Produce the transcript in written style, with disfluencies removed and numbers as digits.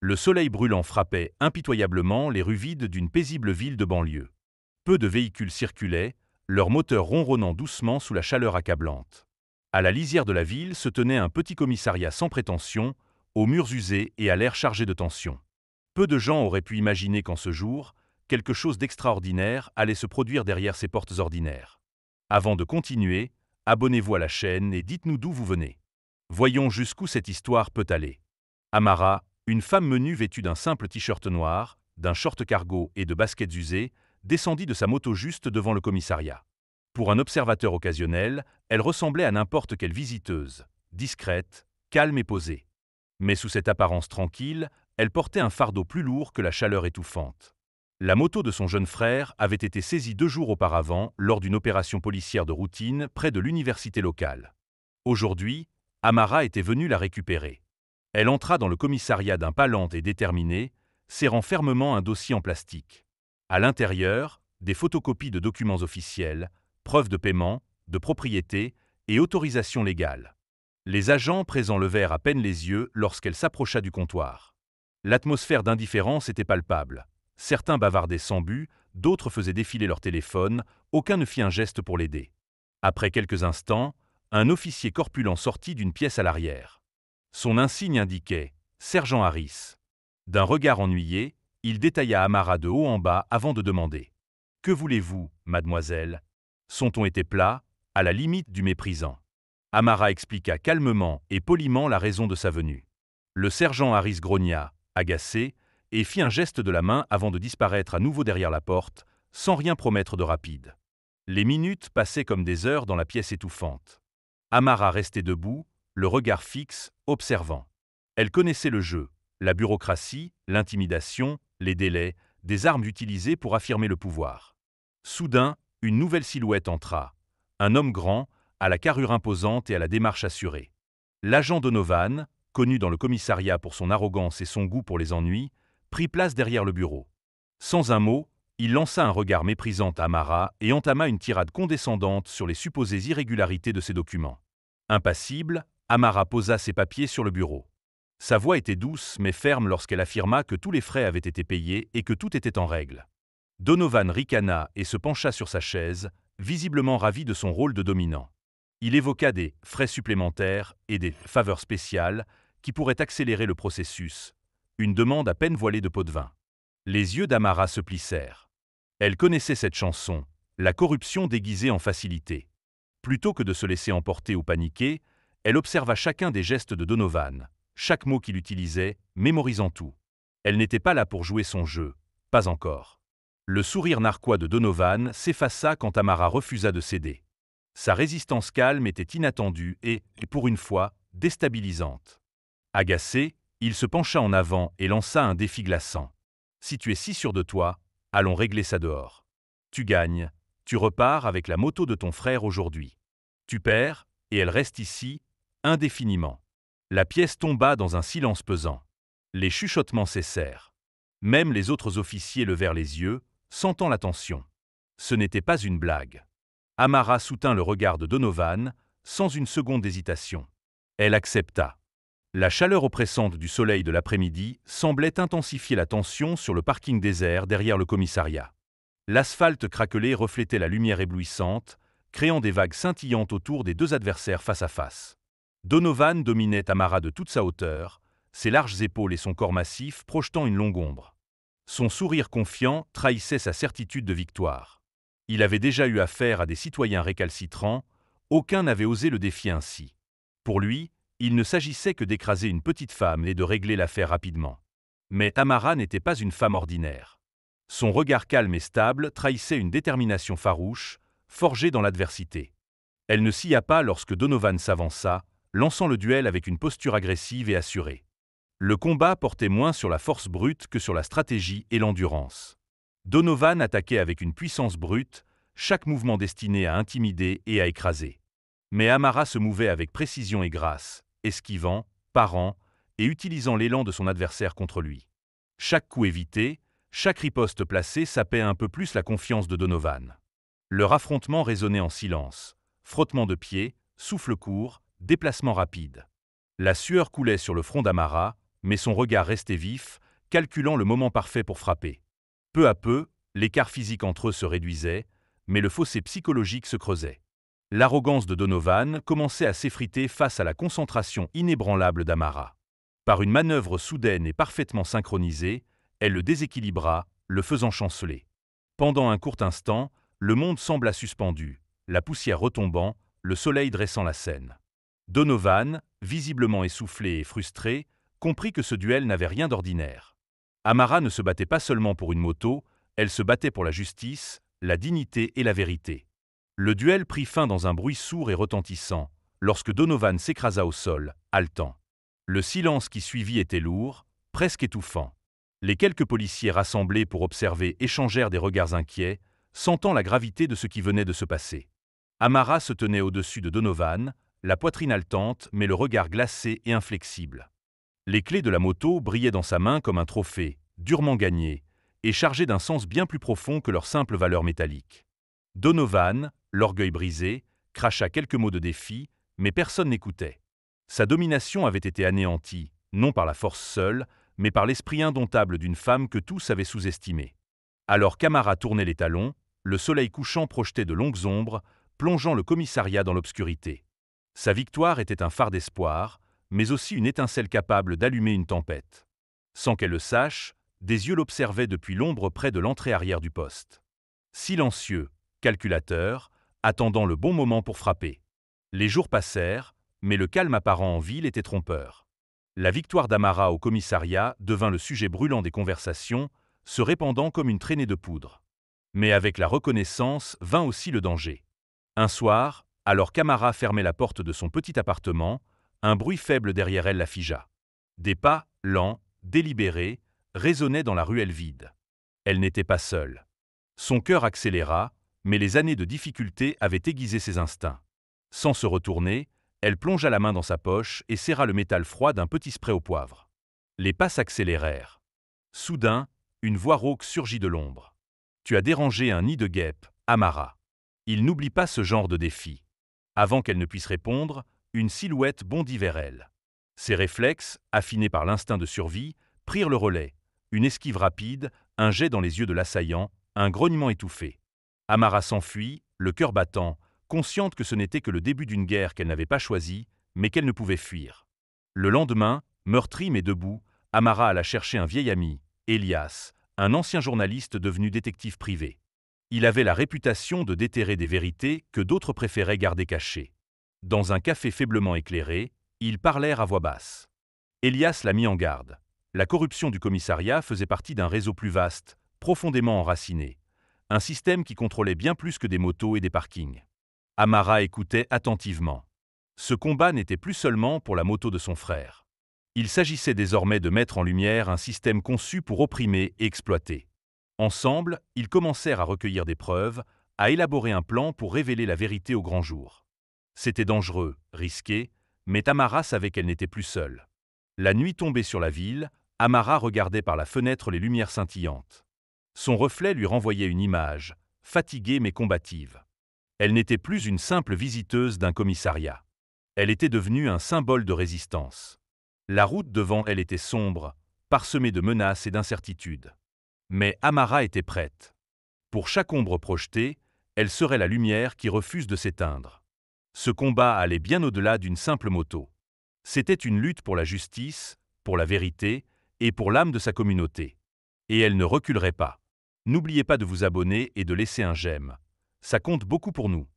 Le soleil brûlant frappait impitoyablement les rues vides d'une paisible ville de banlieue. Peu de véhicules circulaient, leurs moteurs ronronnant doucement sous la chaleur accablante. À la lisière de la ville se tenait un petit commissariat sans prétention, aux murs usés et à l'air chargé de tension. Peu de gens auraient pu imaginer qu'en ce jour, quelque chose d'extraordinaire allait se produire derrière ces portes ordinaires. Avant de continuer, abonnez-vous à la chaîne et dites-nous d'où vous venez. Voyons jusqu'où cette histoire peut aller. Amara, une femme menue vêtue d'un simple t-shirt noir, d'un short cargo et de baskets usées, descendit de sa moto juste devant le commissariat. Pour un observateur occasionnel, elle ressemblait à n'importe quelle visiteuse, discrète, calme et posée. Mais sous cette apparence tranquille, elle portait un fardeau plus lourd que la chaleur étouffante. La moto de son jeune frère avait été saisie 2 jours auparavant lors d'une opération policière de routine près de l'université locale. Aujourd'hui, Amara était venue la récupérer. Elle entra dans le commissariat d'un pas lent et déterminé, serrant fermement un dossier en plastique. À l'intérieur, des photocopies de documents officiels, preuves de paiement, de propriété et autorisations légales. Les agents présents levèrent à peine les yeux lorsqu'elle s'approcha du comptoir. L'atmosphère d'indifférence était palpable. Certains bavardaient sans but, d'autres faisaient défiler leur téléphone, aucun ne fit un geste pour l'aider. Après quelques instants, un officier corpulent sortit d'une pièce à l'arrière. Son insigne indiquait « Sergent Harris ». D'un regard ennuyé, il détailla Amara de haut en bas avant de demander « Que voulez-vous, mademoiselle ?» Son ton était plat, à la limite du méprisant. Amara expliqua calmement et poliment la raison de sa venue. Le sergent Harris grogna, agacé, et fit un geste de la main avant de disparaître à nouveau derrière la porte, sans rien promettre de rapide. Les minutes passaient comme des heures dans la pièce étouffante. Amara restait debout, le regard fixe, observant. Elle connaissait le jeu, la bureaucratie, l'intimidation, les délais, des armes utilisées pour affirmer le pouvoir. Soudain, une nouvelle silhouette entra. Un homme grand, à la carrure imposante et à la démarche assurée. L'agent Donovan, connu dans le commissariat pour son arrogance et son goût pour les ennuis, prit place derrière le bureau. Sans un mot, il lança un regard méprisant à Amara et entama une tirade condescendante sur les supposées irrégularités de ses documents. Impassible, Amara posa ses papiers sur le bureau. Sa voix était douce mais ferme lorsqu'elle affirma que tous les frais avaient été payés et que tout était en règle. Donovan ricana et se pencha sur sa chaise, visiblement ravi de son rôle de dominant. Il évoqua des frais supplémentaires et des faveurs spéciales qui pourraient accélérer le processus, une demande à peine voilée de pot de vin. Les yeux d'Amara se plissèrent. Elle connaissait cette chanson, la corruption déguisée en facilité. Plutôt que de se laisser emporter ou paniquer, elle observa chacun des gestes de Donovan, chaque mot qu'il utilisait, mémorisant tout. Elle n'était pas là pour jouer son jeu, pas encore. Le sourire narquois de Donovan s'effaça quand Amara refusa de céder. Sa résistance calme était inattendue et, pour une fois, déstabilisante. Agacé, il se pencha en avant et lança un défi glaçant. « Si tu es si sûr de toi, allons régler ça dehors. Tu gagnes, tu repars avec la moto de ton frère aujourd'hui. Tu perds, et elle reste ici, indéfiniment. » La pièce tomba dans un silence pesant. Les chuchotements cessèrent. Même les autres officiers levèrent les yeux, sentant la tension. Ce n'était pas une blague. Amara soutint le regard de Donovan, sans une seconde d'hésitation. Elle accepta. La chaleur oppressante du soleil de l'après-midi semblait intensifier la tension sur le parking désert derrière le commissariat. L'asphalte craquelé reflétait la lumière éblouissante, créant des vagues scintillantes autour des deux adversaires face à face. Donovan dominait Amara de toute sa hauteur, ses larges épaules et son corps massif projetant une longue ombre. Son sourire confiant trahissait sa certitude de victoire. Il avait déjà eu affaire à des citoyens récalcitrants, aucun n'avait osé le défier ainsi. Pour lui, il ne s'agissait que d'écraser une petite femme et de régler l'affaire rapidement. Mais Amara n'était pas une femme ordinaire. Son regard calme et stable trahissait une détermination farouche, forgée dans l'adversité. Elle ne scia pas lorsque Donovan s'avança, lançant le duel avec une posture agressive et assurée. Le combat portait moins sur la force brute que sur la stratégie et l'endurance. Donovan attaquait avec une puissance brute, chaque mouvement destiné à intimider et à écraser. Mais Amara se mouvait avec précision et grâce, esquivant, parant et utilisant l'élan de son adversaire contre lui. Chaque coup évité, chaque riposte placée sapait un peu plus la confiance de Donovan. Leur affrontement résonnait en silence, frottement de pieds, souffle court, déplacement rapide. La sueur coulait sur le front d'Amara, mais son regard restait vif, calculant le moment parfait pour frapper. Peu à peu, l'écart physique entre eux se réduisait, mais le fossé psychologique se creusait. L'arrogance de Donovan commençait à s'effriter face à la concentration inébranlable d'Amara. Par une manœuvre soudaine et parfaitement synchronisée, elle le déséquilibra, le faisant chanceler. Pendant un court instant, le monde sembla suspendu, la poussière retombant, le soleil dressant la scène. Donovan, visiblement essoufflé et frustré, comprit que ce duel n'avait rien d'ordinaire. Amara ne se battait pas seulement pour une moto, elle se battait pour la justice, la dignité et la vérité. Le duel prit fin dans un bruit sourd et retentissant, lorsque Donovan s'écrasa au sol, haletant. Le silence qui suivit était lourd, presque étouffant. Les quelques policiers rassemblés pour observer échangèrent des regards inquiets, sentant la gravité de ce qui venait de se passer. Amara se tenait au-dessus de Donovan, la poitrine haletante mais le regard glacé et inflexible. Les clés de la moto brillaient dans sa main comme un trophée, durement gagné, et chargé d'un sens bien plus profond que leur simple valeur métallique. Donovan, l'orgueil brisé, cracha quelques mots de défi, mais personne n'écoutait. Sa domination avait été anéantie, non par la force seule, mais par l'esprit indomptable d'une femme que tous avaient sous-estimée. Alors qu'Amara tournait les talons, le soleil couchant projetait de longues ombres, plongeant le commissariat dans l'obscurité. Sa victoire était un phare d'espoir, mais aussi une étincelle capable d'allumer une tempête. Sans qu'elle le sache, des yeux l'observaient depuis l'ombre près de l'entrée arrière du poste. Silencieux, calculateur, attendant le bon moment pour frapper. Les jours passèrent, mais le calme apparent en ville était trompeur. La victoire d'Amara au commissariat devint le sujet brûlant des conversations, se répandant comme une traînée de poudre. Mais avec la reconnaissance vint aussi le danger. Un soir, alors qu'Amara fermait la porte de son petit appartement, un bruit faible derrière elle la figea. Des pas, lents, délibérés, résonnaient dans la ruelle vide. Elle n'était pas seule. Son cœur accéléra, mais les années de difficulté avaient aiguisé ses instincts. Sans se retourner, elle plongea la main dans sa poche et serra le métal froid d'un petit spray au poivre. Les pas s'accélérèrent. Soudain, une voix rauque surgit de l'ombre. « Tu as dérangé un nid de guêpes, Amara. » Il n'oublie pas ce genre de défi. Avant qu'elle ne puisse répondre, une silhouette bondit vers elle. Ses réflexes, affinés par l'instinct de survie, prirent le relais. Une esquive rapide, un jet dans les yeux de l'assaillant, un grognement étouffé. Amara s'enfuit, le cœur battant, consciente que ce n'était que le début d'une guerre qu'elle n'avait pas choisie, mais qu'elle ne pouvait fuir. Le lendemain, meurtrie mais debout, Amara alla chercher un vieil ami, Elias, un ancien journaliste devenu détective privé. Il avait la réputation de déterrer des vérités que d'autres préféraient garder cachées. Dans un café faiblement éclairé, ils parlèrent à voix basse. Elias la mit en garde. La corruption du commissariat faisait partie d'un réseau plus vaste, profondément enraciné. Un système qui contrôlait bien plus que des motos et des parkings. Amara écoutait attentivement. Ce combat n'était plus seulement pour la moto de son frère. Il s'agissait désormais de mettre en lumière un système conçu pour opprimer et exploiter. Ensemble, ils commencèrent à recueillir des preuves, à élaborer un plan pour révéler la vérité au grand jour. C'était dangereux, risqué, mais Amara savait qu'elle n'était plus seule. La nuit tombait sur la ville, Amara regardait par la fenêtre les lumières scintillantes. Son reflet lui renvoyait une image, fatiguée mais combative. Elle n'était plus une simple visiteuse d'un commissariat. Elle était devenue un symbole de résistance. La route devant elle était sombre, parsemée de menaces et d'incertitudes. Mais Amara était prête. Pour chaque ombre projetée, elle serait la lumière qui refuse de s'éteindre. Ce combat allait bien au-delà d'une simple moto. C'était une lutte pour la justice, pour la vérité et pour l'âme de sa communauté. Et elle ne reculerait pas. N'oubliez pas de vous abonner et de laisser un j'aime. Ça compte beaucoup pour nous.